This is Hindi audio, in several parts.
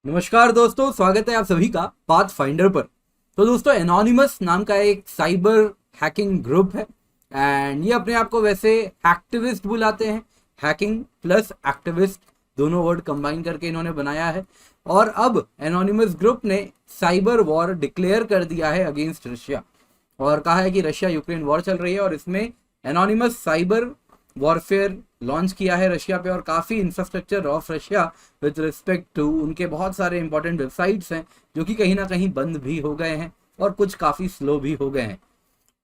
नमस्कार दोस्तों, स्वागत है आप सभी का पाथफाइंडर पर। तो दोस्तों, एनोनिमस नाम का एक साइबर हैकिंग ग्रुप है एंड ये अपने आप को वैसे एक्टिविस्ट बुलाते हैं। हैकिंग प्लस एक्टिविस्ट दोनों वर्ड कंबाइन करके इन्होंने बनाया है। और अब एनोनिमस ग्रुप ने साइबर वॉर डिक्लेयर कर दिया है अगेंस्ट रशिया और कहा है कि रशिया यूक्रेन वॉर चल रही है और इसमें एनोनिमस साइबर वॉरफेयर लॉन्च किया है रशिया पे। और काफ़ी infrastructure of Russia with respect to उनके बहुत सारे इंपॉर्टेंट वेबसाइट्स हैं जो कि कहीं ना कहीं बंद भी हो गए हैं और कुछ काफ़ी स्लो भी हो गए हैं।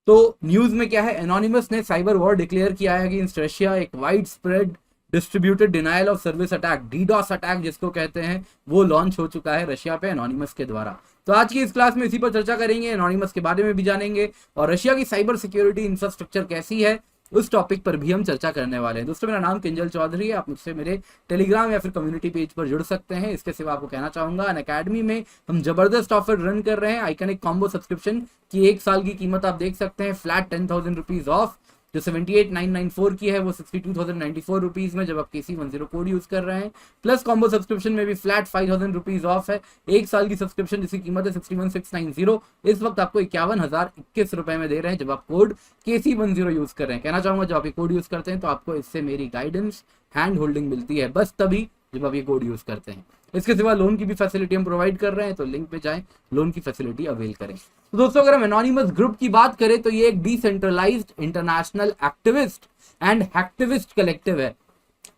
तो न्यूज़ में क्या है, एनोनिमस ने साइबर वॉर डिक्लेयर किया है अगेंस्ट रशिया। एक wide spread distributed denial of service attack, DDoS attack जिसको कहते हैं, वो लॉन्च हो चुका है रशिया पे एनोनिमस के द्वारा। तो आज की इस क्लास में इसी पर चर्चा करेंगे, एनोनिमस के बारे में भी जानेंगे और रशिया की साइबर सिक्योरिटी इंफ्रास्ट्रक्चर कैसी है उस टॉपिक पर भी हम चर्चा करने वाले हैं। दोस्तों, मेरा नाम किंजल चौधरी है। आप मुझसे मेरे टेलीग्राम या फिर कम्युनिटी पेज पर जुड़ सकते हैं। इसके सिवा आपको कहना चाहूंगा, अन अकेडमी में हम जबरदस्त ऑफर रन कर रहे हैं। आइकनिक कॉम्बो सब्सक्रिप्शन की 1 साल की कीमत आप देख सकते हैं, फ्लैट 10,000 रुपीज ऑफ। जो 78,994 की है वो 62,094 रुपीज में जब आप KC10 कोड यूज कर रहे हैं। प्लस कॉम्बो सब्सक्रिप्शन में भी फ्लैट 5,000 रुपीज ऑफ है। 1 साल की सब्सक्रिप्शन जिसकी कीमत है 61,690, इस वक्त आपको 51,021 रुपए में दे रहे हैं जब आप कोड KC10 यूज कर रहे हैं। कहना चाहूंगा, जब आप ये कोड यूज करते हैं तो आपको इससे मेरी गाइडेंस, हैंड होल्डिंग मिलती है, बस तभी जब आप ये कोड यूज करते हैं। इसके सिवा लोन की भी फैसिलिटी हम प्रोवाइड कर रहे हैं, तो लिंक पे जाएं, लोन की फैसिलिटी अवेल करें। तो दोस्तों, अगर हम एनोनिमस ग्रुप की बात करें तो ये एक decentralised international activist and hacktivist collective है।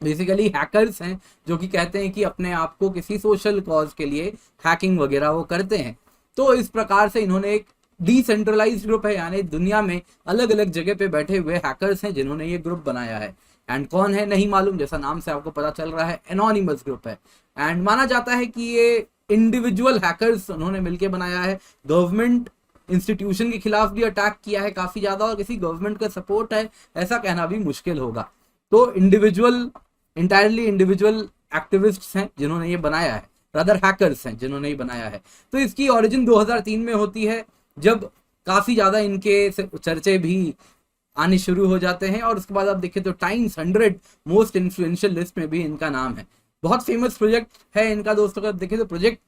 बेसिकली हैकर्स हैं जो कि कहते हैं कि अपने आप को किसी सोशल कॉज के लिए हैकिंग वगैरह वो करते हैं। तो इस प्रकार से इन्होंने एक डिसेंट्रलाइज्ड ग्रुप है, यानी दुनिया में अलग अलग जगह पे बैठे हुए हैकर्स हैं जिन्होंने ये ग्रुप बनाया है। एंड कौन है नहीं मालूम, जैसा नाम से आपको पता चल रहा है, एनोनिमस ग्रुप है। एंड माना जाता है कि ये इंडिविजुअल हैकर्स उन्होंने मिलकर बनाया है। गवर्नमेंट इंस्टीट्यूशन के खिलाफ भी अटैक किया है काफी ज्यादा, और किसी गवर्नमेंट का सपोर्ट है ऐसा कहना भी मुश्किल होगा। तो इंटायरली इंडिविजुअल एक्टिविस्ट्स हैं जिन्होंने ये बनाया है, रादर हैकर्स हैं जिन्होंने ये बनाया है। तो इसकी ओरिजिन 2003 में होती है, जब काफी ज्यादा इनके चर्चे भी आने शुरू हो जाते हैं। और उसके बाद आप देखें तो टाइम्स 100 मोस्ट इन्फ्लुएंशियल लिस्ट में भी इनका नाम है। बहुत फेमस प्रोजेक्ट है इनका दोस्तों, अगर देखें तो प्रोजेक्ट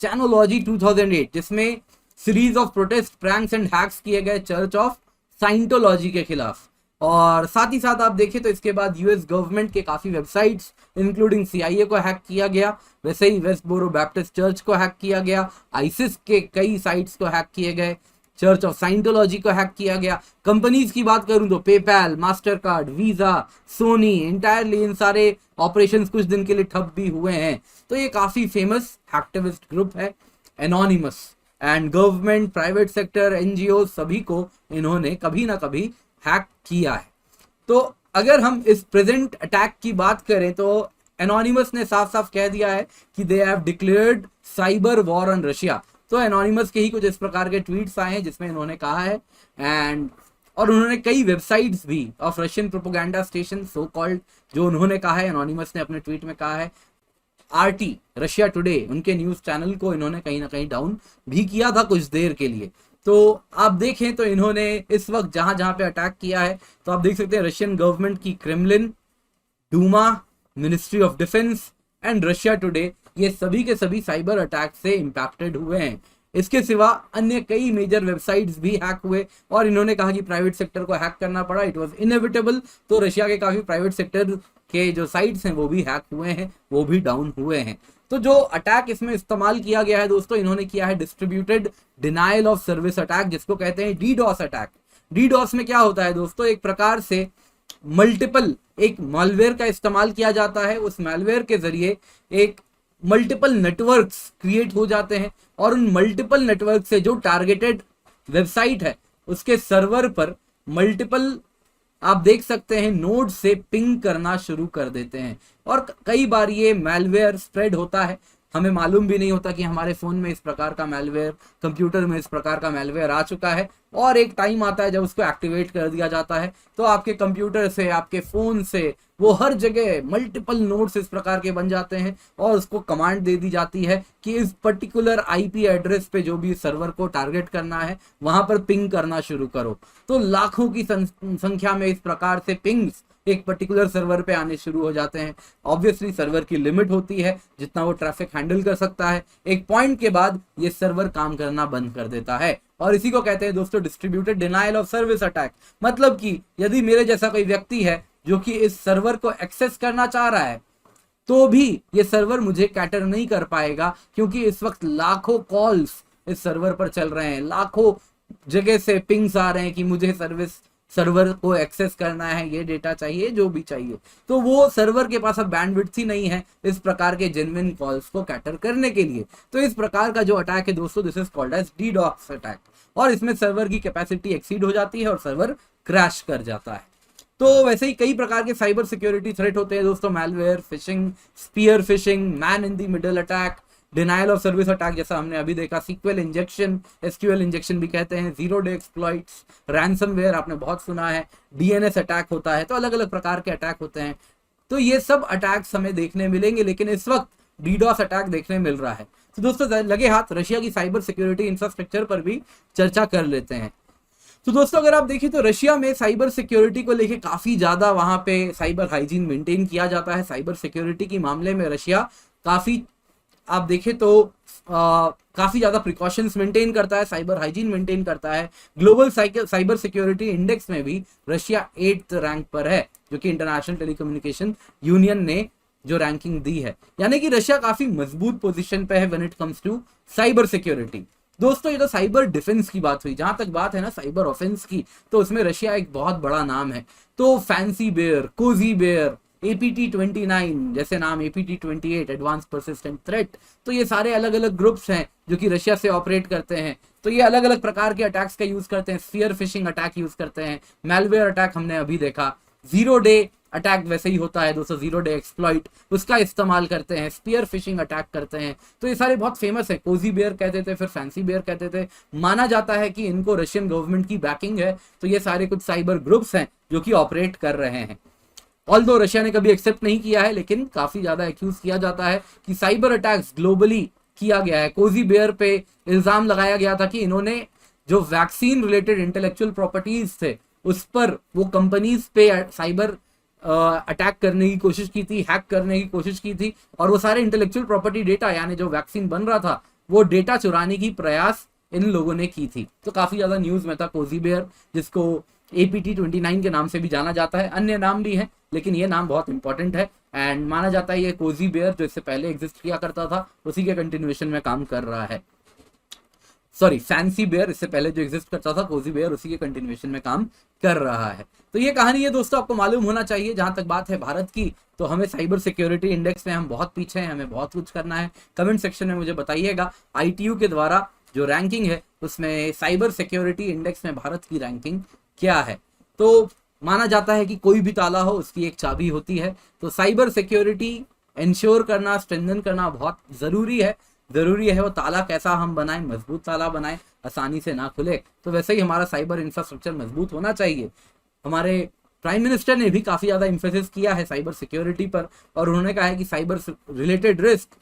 चैनोलॉजी 2008, जिसमें series of protest, pranks and hacks किए गए चर्च ऑफ साइंटोलॉजी के खिलाफ। और साथ ही साथ आप देखें तो इसके बाद यूएस गवर्नमेंट के काफी वेबसाइट्स इंक्लूडिंग CIA को हैक किया गया। वैसे ही वेस्टबोरो बैप्टिस्ट चर्च को हैक किया गया, आईसिस के कई साइट्स को हैक किए गए, चर्च ऑफ साइंटोलॉजी को हैक किया गया। कंपनीज की बात करूं तो PayPal, Mastercard, Visa, Sony, entirely इन सारे ऑपरेशंस कुछ दिन के लिए ठप भी हुए हैं। तो ये काफी फेमस एक्टिविस्ट ग्रुप है anonymous. And government, private sector, NGO सभी को इन्होंने कभी ना कभी हैक किया है। तो अगर हम इस प्रेजेंट अटैक की बात करें तो एनोनिमस ने साफ साफ कह दिया है कि they have declared cyber war on Russia. तो एनोनिमस के ही कुछ इस प्रकार के ट्वीट्स आए हैं जिसमें इन्होंने कहा है। और उन्होंने कई वेबसाइट्स भी of Russian propaganda station so called, जो उन्होंने कहा है, एनोनिमस ने अपने ट्वीट में कहा है, RT रशिया टुडे, उनके न्यूज चैनल को इन्होंने कहीं ना कहीं डाउन भी किया था कुछ देर के लिए। तो आप देखें तो इन्होंने इस वक्त जहां जहां पे अटैक किया है तो आप देख सकते हैं रशियन गवर्नमेंट की Kremlin, Duma, ministry of defence and Russia today, ये सभी के सभी साइबर अटैक से इंपैक्टेड हुए हैं। इसके सिवा अन्य कई मेजर वेबसाइट्स भी हैक हुए और इन्होंने कहा कि प्राइवेट सेक्टर को हैक करना पड़ा, इट वाज इनएविटेबल। तो रशिया के काफी प्राइवेट सेक्टर के जो साइट्स हैं वो भी हैक हुए हैं, वो भी डाउन हुए हैं। तो जो अटैक इसमें इस्तेमाल किया गया है दोस्तों, इन्होंने किया है distributed denial of service attack, जिसको कहते हैं डीडॉस अटैक। डीडॉस में क्या होता है दोस्तों, एक प्रकार से मल्टीपल एक मालवेयर का इस्तेमाल किया जाता है। उस मालवेयर के जरिए एक मल्टीपल नेटवर्क्स क्रिएट हो जाते हैं और उन मल्टीपल नेटवर्क से जो टारगेटेड वेबसाइट है उसके सर्वर पर मल्टीपल, आप देख सकते हैं, नोड से पिंग करना शुरू कर देते हैं। और कई बार ये मैलवेयर स्प्रेड होता है, हमें मालूम भी नहीं होता कि हमारे फोन में इस प्रकार का मैलवेयर, कंप्यूटर में इस प्रकार का मैलवेयर आ चुका है। और एक टाइम आता है जब उसको एक्टिवेट कर दिया जाता है तो आपके कंप्यूटर से, आपके फोन से, वो हर जगह मल्टीपल नोड्स इस प्रकार के बन जाते हैं और उसको कमांड दे दी जाती है कि इस पर्टिकुलर IP एड्रेस पे जो भी सर्वर को टारगेट करना है वहां पर पिंग करना शुरू करो। तो लाखों की संख्या में इस प्रकार से पिंग्स एक पर्टिकुलर सर्वर पे आने शुरू हो जाते हैं। ऑब्वियसली सर्वर की लिमिट होती है जितना वो ट्रैफिक हैंडल कर सकता है, एक पॉइंट के बाद ये सर्वर काम करना बंद कर देता है और इसी को कहते हैं दोस्तों distributed denial of service attack. मतलब कि यदि मेरे जैसा कोई व्यक्ति है जो कि इस सर्वर को एक्सेस करना चाह रहा है तो भी ये सर्वर मुझे कैटर नहीं कर पाएगा, क्योंकि इस वक्त लाखों कॉल्स इस सर्वर पर चल रहे हैं, लाखों जगह से पिंग्स आ रहे हैं कि मुझे सर्वर को एक्सेस करना है, ये डेटा चाहिए, जो भी चाहिए। तो वो सर्वर के पास अब बैंडविड्थ ही नहीं है इस प्रकार के जेन्युइन कॉल्स को कैटर करने के लिए। तो इस प्रकार का जो अटैक है दोस्तों, this is called as DDoS attack, और इसमें सर्वर की कैपेसिटी एक्सीड हो जाती है और सर्वर क्रैश कर जाता है। तो वैसे ही कई प्रकार के साइबर सिक्योरिटी थ्रेट होते हैं दोस्तों, malware, phishing, spear phishing, man in the middle attack, denial of service attack जैसा हमने अभी देखा, सीक्वल इंजेक्शन, एसक्यूएल इंजेक्शन भी कहते हैं, जीरो डे एक्सप्लॉइट्स, रैंसमवेयर आपने बहुत सुना है, डीएनएस अटैक होता है। तो अलग अलग प्रकार के अटैक होते हैं। तो ये सब अटैक्स हमें देखने मिलेंगे, लेकिन इस वक्त डीडॉस अटैक देखने मिल रहा है। तो दोस्तों लगे हाथ रशिया की साइबर सिक्योरिटी इंफ्रास्ट्रक्चर पर भी चर्चा कर लेते हैं। तो दोस्तों अगर आप देखें तो रशिया में साइबर सिक्योरिटी को लेके काफी ज्यादा वहां पे साइबर हाइजीन मेंटेन किया जाता है। साइबर सिक्योरिटी के मामले में रशिया काफी, आप देखें तो काफी ज्यादा प्रिकॉशंस मेंटेन करता है, साइबर हाइजीन मेंटेन करता है। ग्लोबल साइबर सिक्योरिटी इंडेक्स में भी रशिया 8th रैंक पर है, जो कि इंटरनेशनल टेलीकम्युनिकेशन यूनियन ने जो रैंकिंग दी है। यानी कि रशिया काफी मजबूत पोजीशन पे है when it comes to cyber security. दोस्तों ये तो साइबर डिफेंस की बात हुई, जहां तक बात है ना साइबर ऑफेंस की, तो उसमें रशिया एक बहुत बड़ा नाम है। तो fancy bear, Cozi bear, APT29 जैसे नाम, APT28 एडवांस परसिस्टेंट थ्रेट, तो ये सारे अलग अलग ग्रुप्स हैं जो कि रशिया से ऑपरेट करते हैं। तो ये अलग अलग प्रकार के अटैक्स का यूज करते हैं, स्फीयर फिशिंग अटैक यूज करते हैं, मैलवेयर अटैक हमने अभी देखा, जीरो डे अटैक वैसे ही होता है दोस्तों, जीरो डे एक्सप्लॉइट, उसका इस्तेमाल करते हैं, स्पीयर फिशिंग अटैक करते हैं। तो ये सारे बहुत फेमस है। कोजी बेयर कहते थे, फिर फैंसी बेयर कहते थे। माना जाता है कि इनको रशियन गवर्नमेंट की बैकिंग है। तो ये सारे कुछ साइबर ग्रुप्स हैं जो कि ऑपरेट कर रहे हैं। ऑल्दो रशिया ने कभी एक्सेप्ट नहीं किया है, लेकिन काफी ज्यादा एक्यूज किया जाता है कि साइबर अटैक्स ग्लोबली किया गया है। कोजी बेयर पे इल्जाम लगाया गया था कि इन्होंने जो वैक्सीन रिलेटेड इंटेलेक्चुअल प्रॉपर्टीज थे उस पर वो कंपनीज पे साइबर अटैक करने की कोशिश की थी, हैक करने की कोशिश की थी, और वो सारे इंटेलेक्चुअल प्रॉपर्टी डेटा यानी जो वैक्सीन बन रहा था वो डेटा चुराने की प्रयास इन लोगों ने की थी। तो काफी ज्यादा न्यूज में था कोजी बेयर, जिसको APT29 के नाम से भी जाना जाता है। अन्य नाम भी है, लेकिन ये नाम बहुत इंपॉर्टेंट है एंड माना जाता है ये कोजी बेयर जो इससे पहले एग्जिस्ट किया करता था उसी के कंटिन्यूएशन में काम कर रहा है। सॉरी, फैंसी बेयर इससे पहले जो एग्जिस्ट करता था, कोजी बेयर उसी के कंटिन्यूएशन में काम कर रहा है। तो ये कहानी है दोस्तों, आपको मालूम होना चाहिए। जहां तक बात है भारत की, तो हमें साइबर सिक्योरिटी इंडेक्स में हम बहुत पीछे हैं, हमें बहुत कुछ करना है। कमेंट सेक्शन में मुझे बताइएगा ITU के द्वारा जो रैंकिंग है उसमें साइबर सिक्योरिटी इंडेक्स में भारत की रैंकिंग क्या है। तो माना जाता है कि कोई भी ताला हो उसकी एक चाबी होती है। तो साइबर सिक्योरिटी इंश्योर करना, स्ट्रेंथन करना बहुत जरूरी है। वो ताला कैसा हम बनाएं, मजबूत ताला बनाएं, आसानी से ना खुले। तो वैसे ही हमारा साइबर इंफ्रास्ट्रक्चर मजबूत होना चाहिए। हमारे प्राइम मिनिस्टर ने भी काफी ज्यादा इंफेसिस किया है साइबर सिक्योरिटी पर, और उन्होंने कहा है कि cyber related risk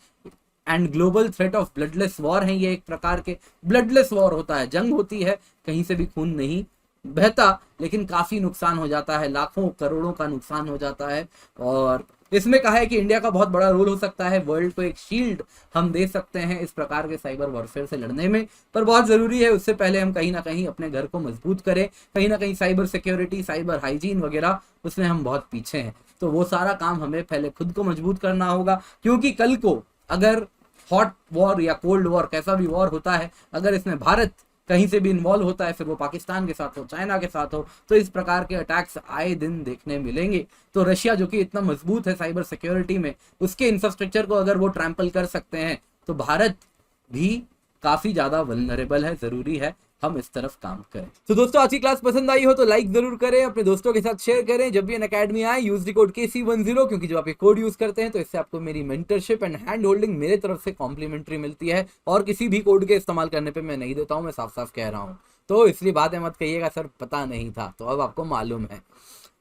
and global threat of bloodless war है। ये एक प्रकार के ब्लडलेस वॉर होता है, जंग होती है, कहीं से भी खून नहीं बहता, लेकिन काफी नुकसान हो जाता है, लाखों करोड़ों का नुकसान हो जाता है। और इसमें कहा है कि इंडिया का बहुत बड़ा रोल हो सकता है, वर्ल्ड को एक शील्ड हम दे सकते हैं इस प्रकार के साइबर वॉरफेयर से लड़ने में। पर बहुत जरूरी है उससे पहले हम कहीं ना कहीं अपने घर को मजबूत करें। कहीं ना कहीं साइबर सिक्योरिटी, साइबर हाइजीन वगैरह उसमें हम बहुत पीछे हैं। तो वो सारा काम हमें पहले खुद को मजबूत करना होगा, क्योंकि कल को अगर हॉट वॉर या कोल्ड वॉर, कैसा भी वॉर होता है, अगर इसमें भारत कहीं से भी इन्वॉल्व होता है, फिर वो पाकिस्तान के साथ हो, चाइना के साथ हो, तो इस प्रकार के अटैक्स आए दिन देखने मिलेंगे। तो रशिया जो कि इतना मजबूत है साइबर सिक्योरिटी में, उसके इंफ्रास्ट्रक्चर को अगर वो ट्रैम्पल कर सकते हैं, तो भारत भी काफी ज्यादा वल्नरेबल है। जरूरी है हम इस तरफ काम करें। तो दोस्तों आज की क्लास पसंद आई हो तो लाइक जरूर करें, अपने दोस्तों के साथ शेयर करें। जब भी अनअकैडमी आए यूज द कोड KC10, क्योंकि जब आप ये कोड यूज करते हैं तो इससे आपको मेरी मेंटरशिप एंड हैंड होल्डिंग मेरे तरफ से कॉम्प्लीमेंट्री मिलती है, और किसी भी कोड के इस्तेमाल करने पे मैं नहीं देता हूं, मैं साफ साफ कह रहा हूं। तो इसलिए बातें मत कहिएगा सर पता नहीं था, तो अब आपको मालूम है।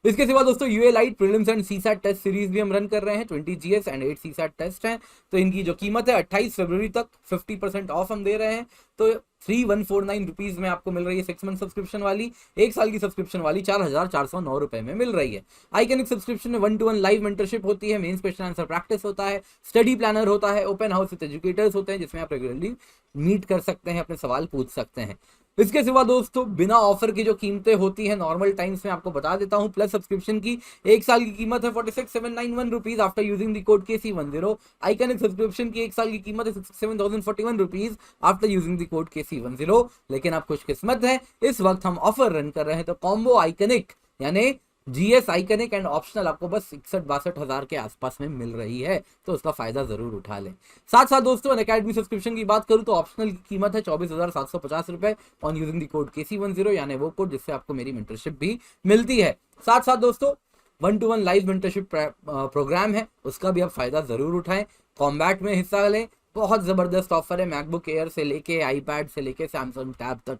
इसके सिवा दोस्तों UA light prelims and CSAT test series भी हम रन कर रहे हैं। 20 GS एंड 8 CSAT टेस्ट हैं। तो इनकी जो कीमत है 28 फरवरी तक 50% ऑफ हम दे रहे हैं। तो 3149 रुपीज में आपको मिल रही है 6 मंथ सब्सक्रिप्शन वाली। 1 साल की सब्सक्रिप्शन वाली 4409 रुपए में मिल रही है। आइकनिक सब्सक्रिप्शन में 1-to-1 लाइव मेंटरशिप होती है, मेंस क्वेश्चन आंसर प्रैक्टिस होता है, स्टडी प्लानर होता है, ओपन हाउस विद एजुकेटर्स होते हैं जिसमें आप रेगुलरली मीट कर सकते हैं, अपने सवाल पूछ सकते हैं। इसके सिवा दोस्तों बिना ऑफर की जो कीमतें होती हैं नॉर्मल टाइम्स में आपको बता देता हूं। प्लस सब्सक्रिप्शन की 1 साल की कीमत है 46,791 rupees after using the code KC10। Iconic subscription की 1 साल की कीमत है 67,041 rupees after using the code KC10। लेकिन आप खुशकिस्मत हैं, इस वक्त हम ऑफर रन कर रहे हैं, तो कॉम्बो आइकनिक यानी GS आइकनिक एंड ऑप्शनल आपको बस 61-62 हजार के आसपास में मिल रही है, तो उसका फायदा जरूर उठा लें। साथ साथ दोस्तों अनअकैडमी सब्सक्रिप्शन की बात करूं तो ऑप्शनल की कीमत है 24,750 रुपए on using the code KC10, यानी वो कोड जिससे आपको मेरी मेंटरशिप भी मिलती है। साथ साथ दोस्तों 1-to-1 लाइव मेंटरशिप प्रोग्राम है, उसका भी आप फायदा जरूर उठाएं। कॉम्बैट में हिस्सा लें, बहुत जबरदस्त ऑफर है, मैकबुक एयर से लेके आईपैड से लेके सैमसंग टैब तक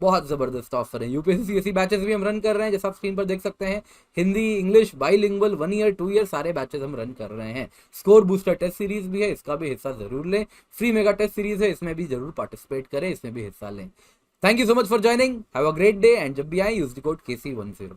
बहुत जबरदस्त ऑफर है। यूपीएससी CSE बैचेस भी हम रन कर रहे हैं, जैसा आप स्क्रीन पर देख सकते हैं। Hindi English bilingual 1 year 2 year सारे बैचेस हम रन कर रहे हैं। स्कोर बूस्टर टेस्ट सीरीज भी है, इसका भी हिस्सा जरूर लें। फ्री मेगा टेस्ट सीरीज है, इसमें भी जरूर पार्टिसिपेट करें, इसमें भी हिस्सा लें। Thank you so much for joining, have a great day and जब भी आए यूज द कोड KC10।